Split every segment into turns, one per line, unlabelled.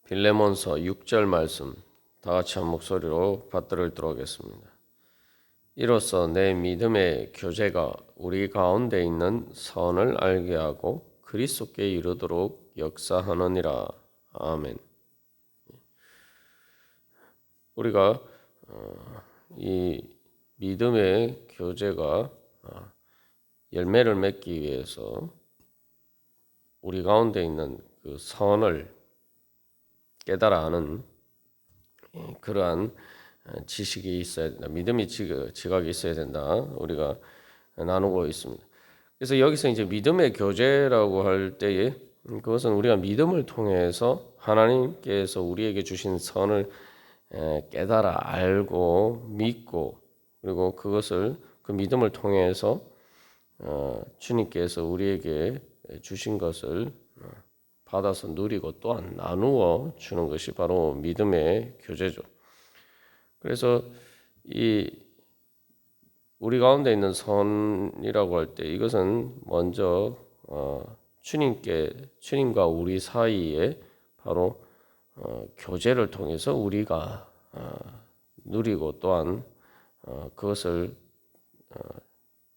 빌레몬서 6절 말씀 다 같이 한 목소리로 받들어 읽도록 하겠습니다. 이로써 내 믿음의 교제가 우리 가운데 있는 선을 알게 하고 그리스도께 이르도록 역사하느니라. 아멘. 우리가 이 믿음의 교제가 열매를 맺기 위해서 우리 가운데 있는 그 선을 깨달아 아는 그러한 지식이 있어야 된다. 믿음의 지각이 있어야 된다. 우리가 나누고 있습니다. 그래서 여기서 이제 믿음의 교제라고 할 때에 그것은 우리가 믿음을 통해서 하나님께서 우리에게 주신 선을 깨달아 알고 믿고 그리고 그것을 그 믿음을 통해서 주님께서 우리에게 주신 것을 받아서 누리고 또한 나누어 주는 것이 바로 믿음의 교제죠. 그래서 이 우리 가운데 있는 선이라고 할 때 이것은 먼저 주님과 우리 사이에 바로 교제를 통해서 우리가 누리고 또한 그것을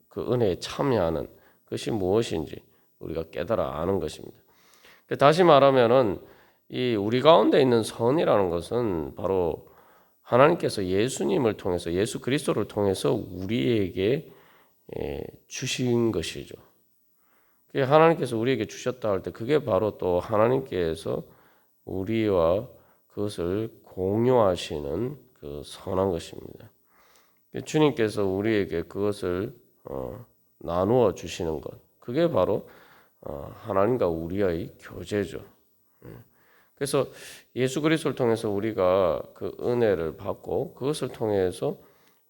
그 은혜에 참여하는 것이 무엇인지 우리가 깨달아 아는 것입니다. 다시 말하면은 이 우리 가운데 있는 선이라는 것은 바로 하나님께서 예수님을 통해서 예수 그리스도를 통해서 우리에게 주신 것이죠. 하나님께서 우리에게 주셨다 할 때 그게 바로 또 하나님께서 우리와 그것을 공유하시는 그 선한 것입니다. 주님께서 우리에게 그것을 나누어 주시는 것, 그게 바로 하나님과 우리의 교제죠. 그래서 예수 그리스도를 통해서 우리가 그 은혜를 받고 그것을 통해서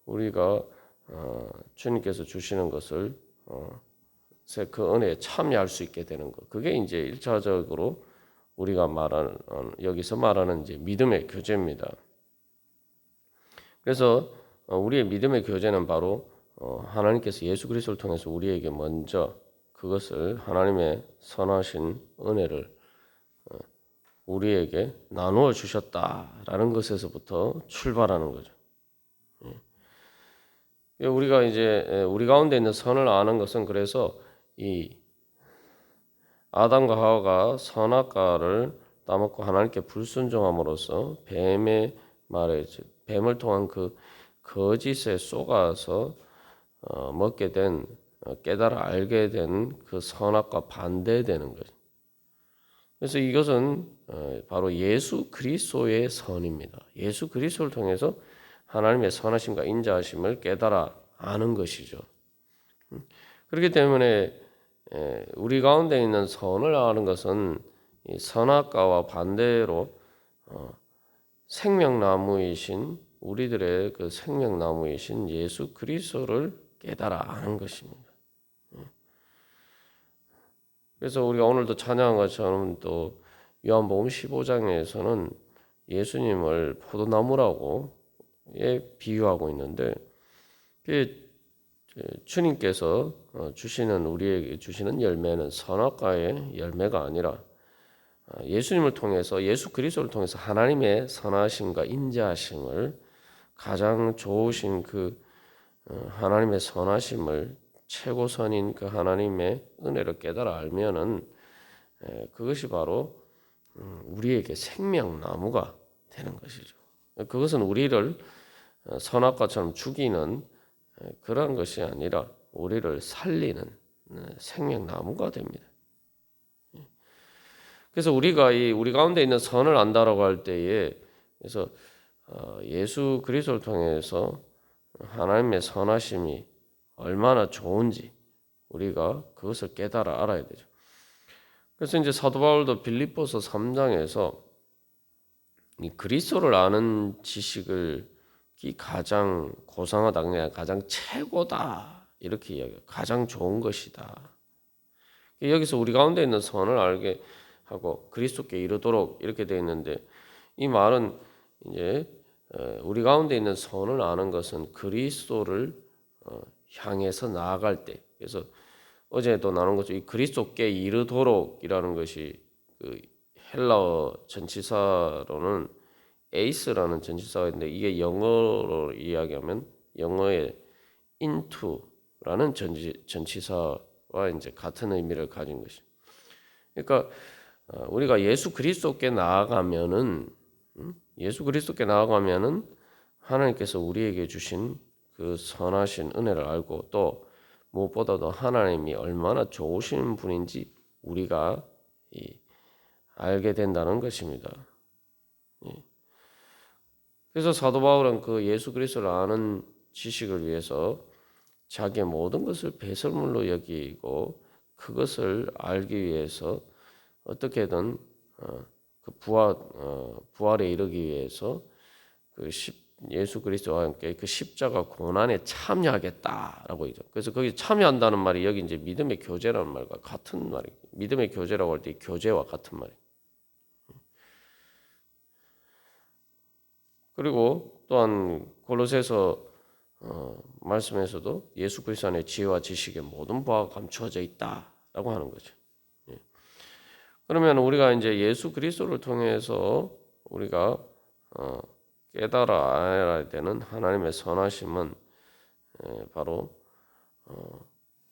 우리가 주님께서 주시는 것을 그 은혜에 참여할 수 있게 되는 것. 그게 이제 일차적으로 우리가 말하는 여기서 말하는 이제 믿음의 교제입니다. 그래서 우리의 믿음의 교제는 바로 하나님께서 예수 그리스도를 통해서 우리에게 먼저 그것을 하나님의 선하신 은혜를 우리에게 나누어 주셨다라는 것에서부터 출발하는 거죠. 우리가 이제 우리 가운데 있는 선을 아는 것은 그래서 이 아담과 하와가 선악과를 따먹고 하나님께 불순종함으로써 뱀의 말에 뱀을 통한 그 거짓에 속아서 먹게 된 깨달아 알게 된 그 선악과 반대되는 거죠. 그래서 이것은 바로 예수 그리스도의 선입니다. 예수 그리스도를 통해서 하나님의 선하심과 인자하심을 깨달아 아는 것이죠. 그렇기 때문에 우리 가운데 있는 선을 아는 것은 선악과와 반대로 생명나무이신 우리들의 그 생명나무이신 예수 그리스도를 깨달아 아는 것입니다. 그래서 우리가 오늘도 찬양한 것처럼 또 요한복음 15장에서는 예수님을 포도나무라고 비유하고 있는데 주님께서 주시는 우리에게 주시는 열매는 선악과의 열매가 아니라 예수님을 통해서 예수 그리스도를 통해서 하나님의 선하심과 인자하심을 가장 좋으신 그 하나님의 선하심을 최고선인 그 하나님의 은혜를 깨달아 알면은 그것이 바로 우리에게 생명나무가 되는 것이죠. 그것은 우리를 선악과처럼 죽이는 그런 것이 아니라 우리를 살리는 생명나무가 됩니다. 그래서 우리가 우리 가운데 있는 선을 안다라고 할 때에 그래서 예수 그리스도를 통해서 하나님의 선하심이 얼마나 좋은지 우리가 그것을 깨달아 알아야 되죠. 그래서 이제 사도 바울도 빌립보서 3장에서 이 그리스도를 아는 지식을 가장 고상하다, 그냥 가장 최고다 이렇게 이야기해요. 가장 좋은 것이다. 여기서 우리 가운데 있는 선을 알게 하고 그리스도께 이르도록 이렇게 되어 있는데 이 말은 이제 우리 가운데 있는 선을 아는 것은 그리스도를 향해서 나아갈 때. 그래서 어제도 나눈 것처럼 이 그리스도께 이르도록이라는 것이 그 헬라어 전치사로는 에이스라는 전치사가 있는데 이게 영어로 이야기하면 영어의 into라는 전치사와 이제 같은 의미를 가진 것이. 그러니까 우리가 예수 그리스도께 나아가면은 예수 그리스도께 나아가면은 하나님께서 우리에게 주신 그 선하신 은혜를 알고 또 무엇보다도 하나님이 얼마나 좋으신 분인지 우리가 알게 된다는 것입니다. 그래서 사도 바울은 그 예수 그리스도를 아는 지식을 위해서 자기의 모든 것을 배설물로 여기고 그것을 알기 위해서 어떻게든 그 부활에 이르기 위해서 예수 그리스도와 함께 그 십자가 고난에 참여하겠다라고 이죠. 그래서 거기 참여한다는 말이 여기 이제 믿음의 교제라는 말과 같은 말이. 믿음의 교제라고 할 때 교제와 같은 말이. 그리고 또한 골로새서 말씀에서도 예수 그리스도 안에 지혜와 지식의 모든 바가 감추어져 있다라고 하는 거죠. 그러면 우리가 이제 예수 그리스도를 통해서 우리가 깨달아 알아야 되는 하나님의 선하심은 바로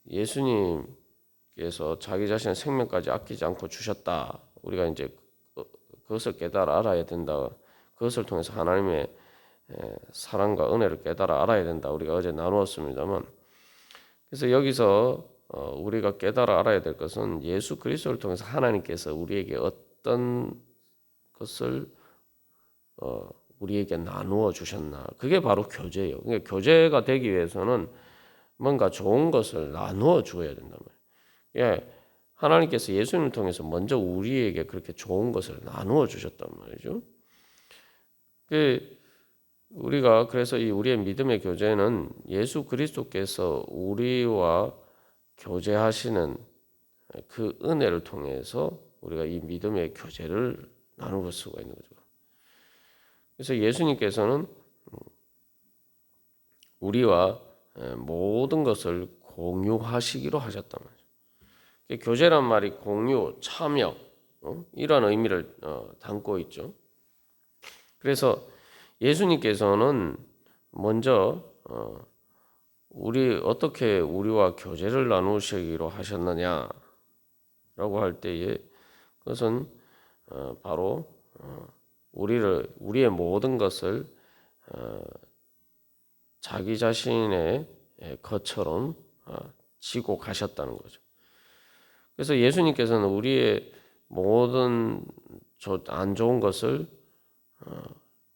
예수님께서 자기 자신의 생명까지 아끼지 않고 주셨다. 우리가 이제 그것을 깨달아 알아야 된다. 그것을 통해서 하나님의 사랑과 은혜를 깨달아 알아야 된다. 우리가 어제 나누었습니다만, 그래서 여기서 우리가 깨달아 알아야 될 것은 예수 그리스도를 통해서 하나님께서 우리에게 어떤 것을 우리에게 나누어 주셨나. 그게 바로 교제예요. 그러니까 교제가 되기 위해서는 뭔가 좋은 것을 나누어 주어야 된단 말이에요. 예, 하나님께서 예수님을 통해서 먼저 우리에게 그렇게 좋은 것을 나누어 주셨단 말이죠. 우리가 그래서 이 우리의 믿음의 교제는 예수 그리스도께서 우리와 교제하시는 그 은혜를 통해서 우리가 이 믿음의 교제를 나눌 수가 있는 거죠. 그래서 예수님께서는 우리와 모든 것을 공유하시기로 하셨단 말이죠. 교제란 말이 공유, 참여 이런 의미를 담고 있죠. 그래서 예수님께서는 먼저 어떻게 우리와 교제를 나누시기로 하셨느냐라고 할 때에 그것은 바로 우리의 모든 것을 자기 자신의 것처럼 지고 가셨다는 거죠. 그래서 예수님께서는 우리의 모든 안 좋은 것을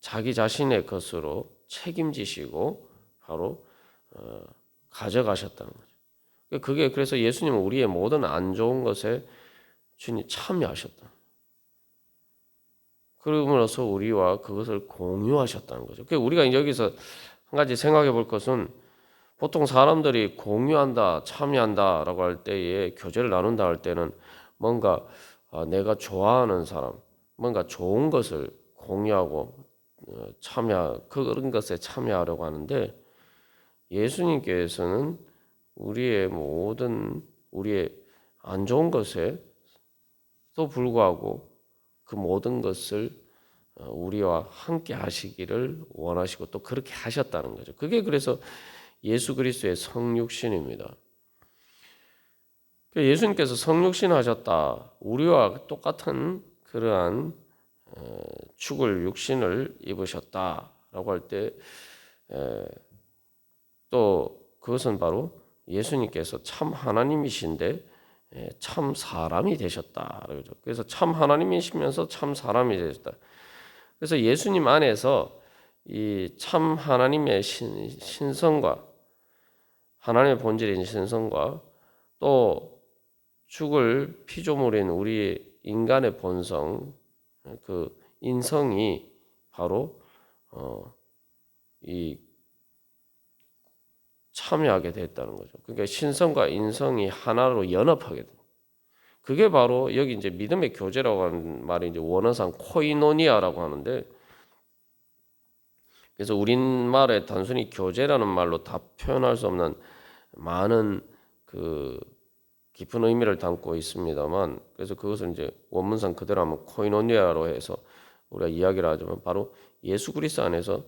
자기 자신의 것으로 책임지시고 바로 가져가셨다는 거죠. 그래서 예수님은 우리의 모든 안 좋은 것에 주님 참여하셨다. 그러므로서 우리와 그것을 공유하셨다는 거죠. 우리가 여기서 한 가지 생각해 볼 것은 보통 사람들이 공유한다, 참여한다라고 할 때에 교제를 나눈다 할 때는 뭔가 내가 좋아하는 사람, 뭔가 좋은 것을 공유하고 그런 것에 참여하려고 하는데 예수님께서는 우리의 안 좋은 것에 또 불구하고 그 모든 것을 우리와 함께 하시기를 원하시고 또 그렇게 하셨다는 거죠. 그게 그래서 예수 그리스도의 성육신입니다. 예수님께서 성육신 하셨다. 우리와 똑같은 그러한 죽을 육신을 입으셨다라고 할 때 또 그것은 바로 예수님께서 참 하나님이신데 참 사람이 되셨다. 그래서 참 하나님이시면서 참 사람이 되셨다. 그래서 예수님 안에서 이 참 하나님의 신성과 하나님의 본질인 신성과 또 죽을 피조물인 우리 인간의 본성, 그 인성이 바로 이 참여하게 됐다는 거죠. 그러니까 신성과 인성이 하나로 연합하게 돼. 그게 바로 여기 이제 믿음의 교제라고 하는 말이 이제 원어상 코이노니아라고 하는데, 그래서 우리말에 단순히 교제라는 말로 다 표현할 수 없는 많은 그 깊은 의미를 담고 있습니다만, 그래서 그것을 이제 원문상 그대로 하면 코이노니아로 해서 우리가 이야기를 하지만 바로 예수 그리스도 안에서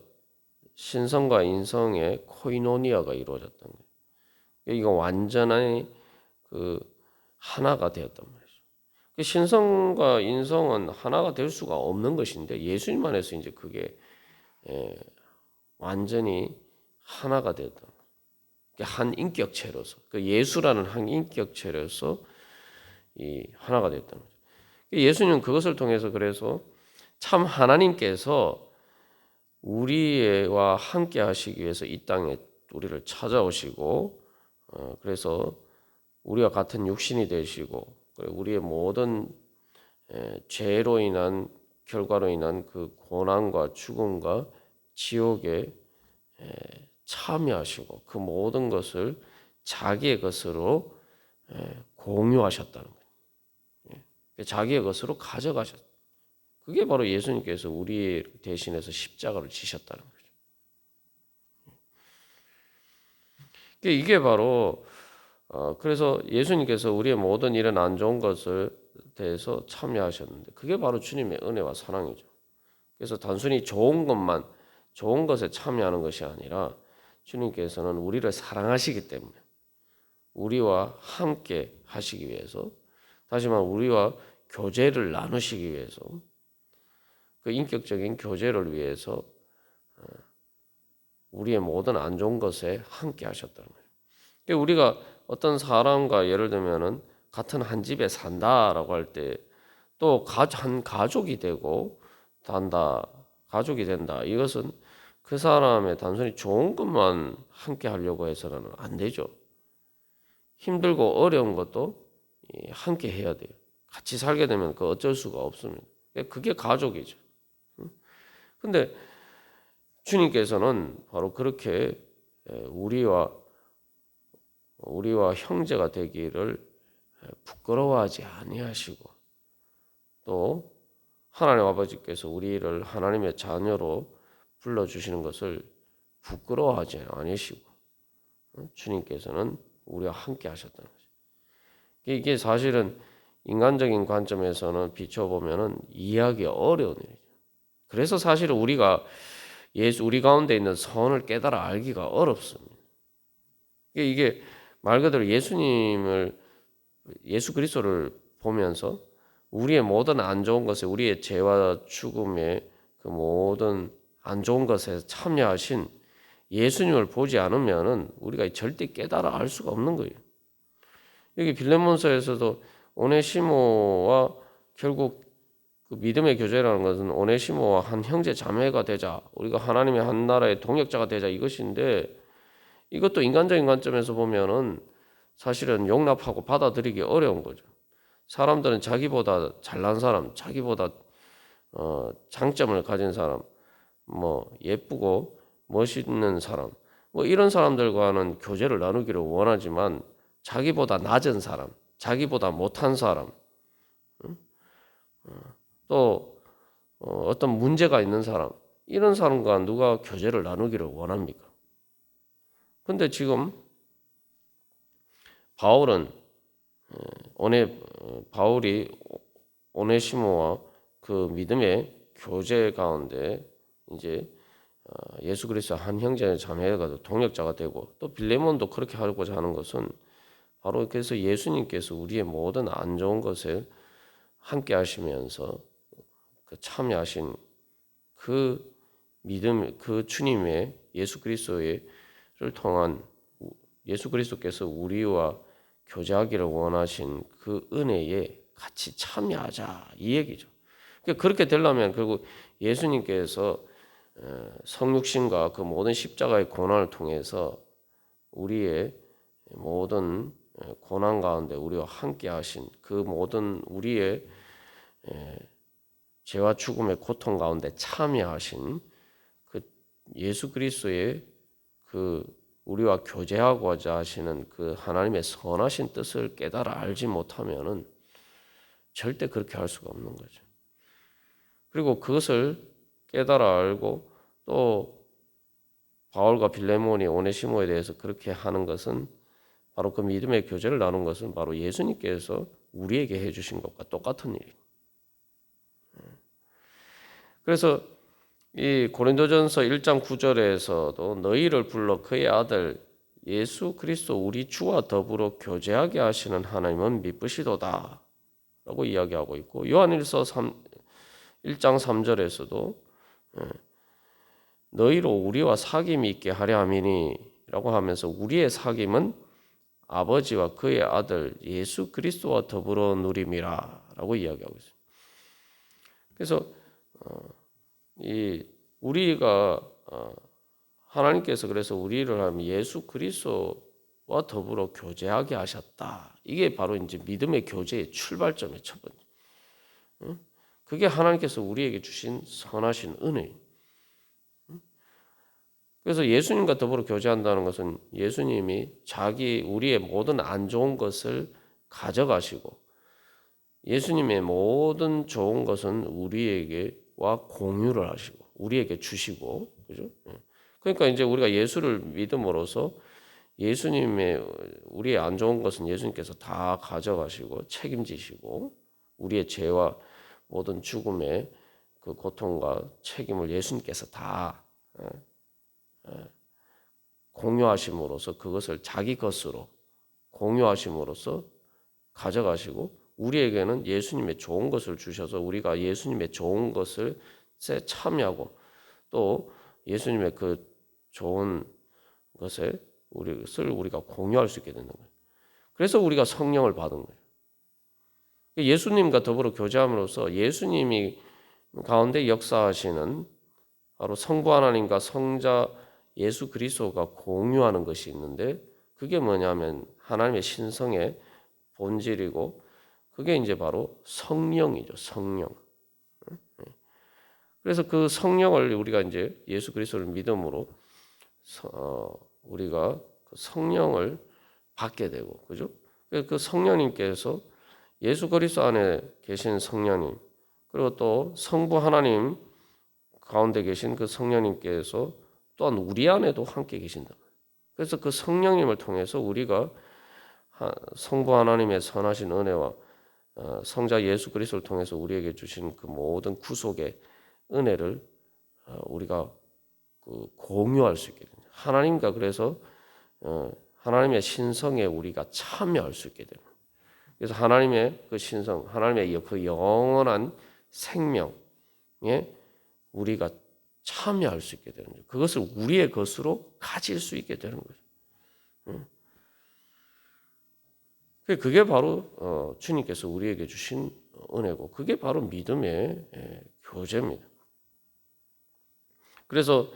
신성과 인성의 코이노니아가 이루어졌다는 거예요. 이거 완전히 그 하나가 되었단 말이죠. 그 신성과 인성은 하나가 될 수가 없는 것인데 예수님 안에서 이제 그게 완전히 하나가 되었다. 한 인격체로서 그 예수라는 한 인격체로서 이 하나가 되었다는 거죠. 예수님은 그것을 통해서 그래서 참 하나님께서 우리와 함께 하시기 위해서 이 땅에 우리를 찾아오시고 그래서 우리와 같은 육신이 되시고 우리의 모든 죄로 인한 결과로 인한 그 고난과 죽음과 지옥에 참여하시고 그 모든 것을 자기의 것으로 공유하셨다는 거예요. 자기의 것으로 가져가셨다. 그게 바로 예수님께서 우리 대신해서 십자가를 지셨다는 거죠. 이게 바로 그래서 예수님께서 우리의 모든 이런 안 좋은 것을 대해서 참여하셨는데 그게 바로 주님의 은혜와 사랑이죠. 그래서 단순히 좋은 것에 참여하는 것이 아니라 주님께서는 우리를 사랑하시기 때문에 우리와 함께 하시기 위해서 다시 말하면 우리와 교제를 나누시기 위해서 그 인격적인 교제를 위해서 우리의 모든 안 좋은 것에 함께 하셨다는 거예요. 우리가 어떤 사람과 예를 들면은 같은 한 집에 산다라고 할 때 또 한 가족이 되고 가족이 된다. 이것은 그 사람의 단순히 좋은 것만 함께 하려고 해서는 안 되죠. 힘들고 어려운 것도 함께 해야 돼요. 같이 살게 되면 그 어쩔 수가 없습니다. 그게 가족이죠. 근데 주님께서는 바로 그렇게 우리와 형제가 되기를 부끄러워하지 아니하시고 또 하나님 아버지께서 우리를 하나님의 자녀로 불러주시는 것을 부끄러워하지 않으시고 주님께서는 우리와 함께 하셨다는 거죠. 이게 사실은 인간적인 관점에서는 비춰보면 이해하기 어려운 일이죠. 그래서 사실은 우리가 우리 가운데 있는 선을 깨달아 알기가 어렵습니다. 이게 말 그대로 예수 그리스도를 보면서 우리의 모든 안 좋은 것에 우리의 죄와 죽음의 그 모든 안 좋은 것에 참여하신 예수님을 보지 않으면은 우리가 절대 깨달아 알 수가 없는 거예요. 여기 빌레몬서에서도 오네시모와 결국 그 믿음의 교제라는 것은 오네시모와 한 형제 자매가 되자, 우리가 하나님의 한 나라의 동역자가 되자 이것인데 이것도 인간적인 관점에서 보면은 사실은 용납하고 받아들이기 어려운 거죠. 사람들은 자기보다 잘난 사람, 자기보다 장점을 가진 사람, 뭐 예쁘고 멋있는 사람, 뭐 이런 사람들과는 교제를 나누기를 원하지만 자기보다 낮은 사람, 자기보다 못한 사람, 또 어떤 문제가 있는 사람, 이런 사람과 누가 교제를 나누기를 원합니까? 근데 지금 바울이 오네시모와 그 믿음의 교제 가운데 이제 예수 그리스도 한 형제 자매가 동역자가 되고 또 빌레몬도 그렇게 하고자 하는 것은 바로 그래서 예수님께서 우리의 모든 안 좋은 것을 함께 하시면서 그 참여하신 그 믿음, 그 주님의 예수 그리스도를 통한 예수 그리스도께서 우리와 교제하기를 원하신 그 은혜에 같이 참여하자 이 얘기죠. 그렇게 되려면 결국 예수님께서 성육신과 그 모든 십자가의 고난을 통해서 우리의 모든 고난 가운데 우리와 함께 하신 그 모든 우리의 죄와 죽음의 고통 가운데 참여하신 그 예수 그리스도의 그 우리와 교제하고자 하시는 그 하나님의 선하신 뜻을 깨달아 알지 못하면은 절대 그렇게 할 수가 없는 거죠. 그리고 그것을 깨달아 알고 또 바울과 빌레몬이 오네시모에 대해서 그렇게 하는 것은 바로 그 믿음의 교제를 나눈 것은 바로 예수님께서 우리에게 해주신 것과 똑같은 일이에요. 그래서 이 고린도전서 1장 9절에서도 너희를 불러 그의 아들 예수 그리스도 우리 주와 더불어 교제하게 하시는 하나님은 미쁘시도다 라고 이야기하고 있고, 요한일서 1장 3절에서도 너희로 우리와 사귐이 있게 하려 함이니 라고 하면서 우리의 사귐은 아버지와 그의 아들 예수 그리스도와 더불어 누림이라 라고 이야기하고 있습니다. 그래서 이 우리가 하나님께서 그래서 우리를 하면 예수 그리스도와 더불어 교제하게 하셨다. 이게 바로 이제 믿음의 교제의 출발점의 첫 번째. 그게 하나님께서 우리에게 주신 선하신 은혜. 그래서 예수님과 더불어 교제한다는 것은 예수님이 우리의 모든 안 좋은 것을 가져가시고 예수님의 모든 좋은 것은 우리에게와 공유를 하시고 우리에게 주시고, 그죠? 그러니까 이제 우리가 예수를 믿음으로써 예수님의 우리의 안 좋은 것은 예수님께서 다 가져가시고 책임지시고 우리의 죄와 모든 죽음의 그 고통과 책임을 예수님께서 다 공유하심으로써 그것을 자기 것으로 공유하심으로써 가져가시고 우리에게는 예수님의 좋은 것을 주셔서 우리가 예수님의 좋은 것을 참여하고 또 예수님의 그 좋은 것을 우리가 공유할 수 있게 되는 거예요. 그래서 우리가 성령을 받은 거예요. 예수님과 더불어 교제함으로써 예수님이 가운데 역사하시는 바로 성부 하나님과 성자 예수 그리스도가 공유하는 것이 있는데 그게 뭐냐면 하나님의 신성의 본질이고 그게 이제 바로 성령이죠. 성령. 그래서 그 성령을 우리가 이제 예수 그리스도를 믿음으로 우리가 그 성령을 받게 되고, 그죠? 그 성령님께서 예수 그리스도 안에 계신 성령님 그리고 또 성부 하나님 가운데 계신 그 성령님께서 또한 우리 안에도 함께 계신다. 그래서 그 성령님을 통해서 우리가 성부 하나님의 선하신 은혜와 성자 예수 그리스도를 통해서 우리에게 주신 그 모든 구속의 은혜를 우리가 공유할 수 있게 됩니다. 하나님과 그래서 하나님의 신성에 우리가 참여할 수 있게 됩니다. 그래서 하나님의 그 신성, 하나님의 그 영원한 생명에 우리가 참여할 수 있게 되는 거죠. 그것을 우리의 것으로 가질 수 있게 되는 거죠. 그게 바로 주님께서 우리에게 주신 은혜고 그게 바로 믿음의 교제입니다. 그래서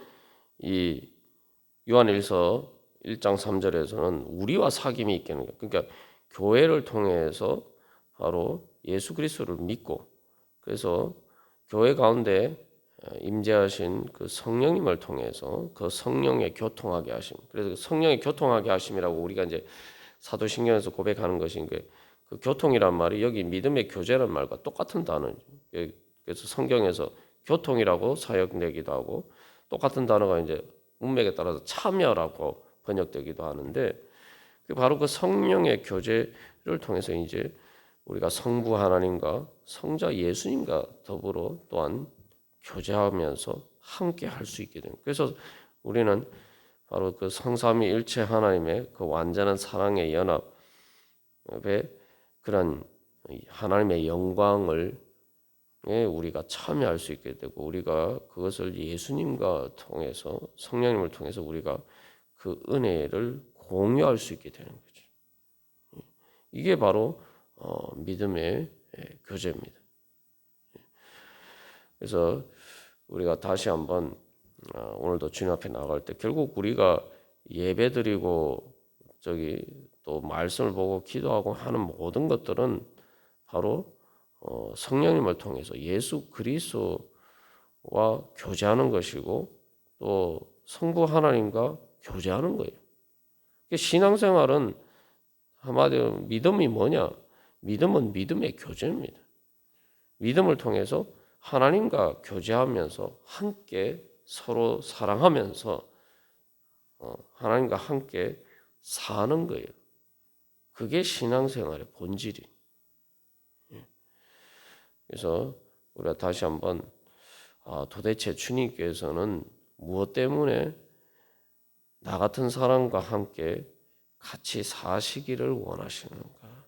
이 요한일서 1장 3절에서는 우리와 사귐이 있게 하는 거예요. 그러니까 교회를 통해서 바로 예수 그리스도를 믿고 그래서 교회 가운데 임재하신 그 성령님을 통해서 그 성령의 교통하게 하심. 그래서 그 성령의 교통하게 하심이라고 우리가 이제 사도신경에서 고백하는 것인 게 그 교통이란 말이 여기 믿음의 교제란 말과 똑같은 단어죠. 그래서 성경에서 교통이라고 사역되기도 하고 똑같은 단어가 이제 문맥에 따라서 참여라고 번역되기도 하는데 바로 그 성령의 교제를 통해서 이제 우리가 성부 하나님과 성자 예수님과 더불어 또한 교제하면서 함께 할 수 있게 됩니다. 그래서 우리는 바로 그 성삼위일체 하나님의 그 완전한 사랑의 연합에 그런 하나님의 영광을 우리가 참여할 수 있게 되고 우리가 그것을 예수님과 통해서 성령님을 통해서 우리가 그 은혜를 공유할 수 있게 되는 거죠. 이게 바로 믿음의 교제입니다. 그래서 우리가 다시 한번 오늘도 주님 앞에 나갈 때 결국 우리가 예배드리고 또 말씀을 보고 기도하고 하는 모든 것들은 바로 성령님을 통해서 예수 그리스도와 교제하는 것이고 또 성부 하나님과 교제하는 거예요. 신앙생활은 한마디로 믿음이 뭐냐? 믿음은 믿음의 교제입니다. 믿음을 통해서 하나님과 교제하면서 함께 서로 사랑하면서 하나님과 함께 사는 거예요. 그게 신앙생활의 본질이. 그래서 우리가 다시 한번 도대체 주님께서는 무엇 때문에 나 같은 사람과 함께 같이 사시기를 원하시는가?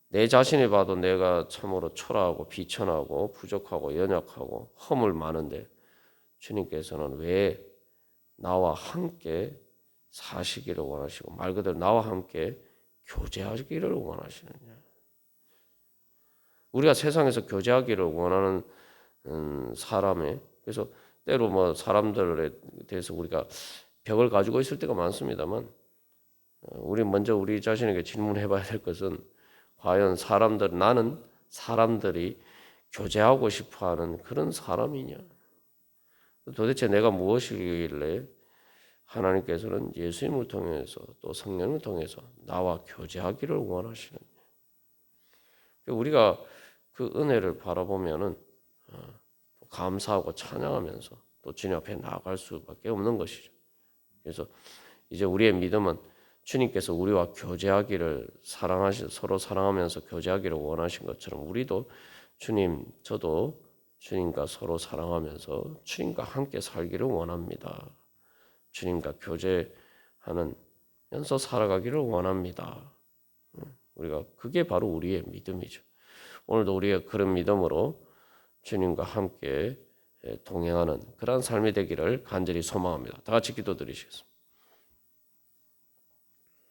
내 자신을 봐도 내가 참으로 초라하고 비천하고 부족하고 연약하고 허물 많은데 주님께서는 왜 나와 함께 사시기를 원하시고 말 그대로 나와 함께 교제하기를 원하시느냐? 우리가 세상에서 교제하기를 원하는 사람에 그래서 때로 뭐 사람들에 대해서 우리가 벽을 가지고 있을 때가 많습니다만 우리 먼저 우리 자신에게 질문해봐야 될 것은 과연 나는 사람들이 교제하고 싶어하는 그런 사람이냐? 도대체 내가 무엇이길래 하나님께서는 예수님을 통해서 또 성령을 통해서 나와 교제하기를 원하시느냐? 우리가 그 은혜를 바라보면은 감사하고 찬양하면서 또 주님 앞에 나아갈 수밖에 없는 것이죠. 그래서 이제 우리의 믿음은 주님께서 우리와 교제하기를 서로 사랑하면서 교제하기를 원하신 것처럼 우리도 저도 주님과 서로 사랑하면서 주님과 함께 살기를 원합니다. 주님과 교제하면서 살아가기를 원합니다. 우리가 그게 바로 우리의 믿음이죠. 오늘도 우리가 그런 믿음으로 주님과 함께 동행하는 그러한 삶이 되기를 간절히 소망합니다. 다 같이 기도드리시겠습니다.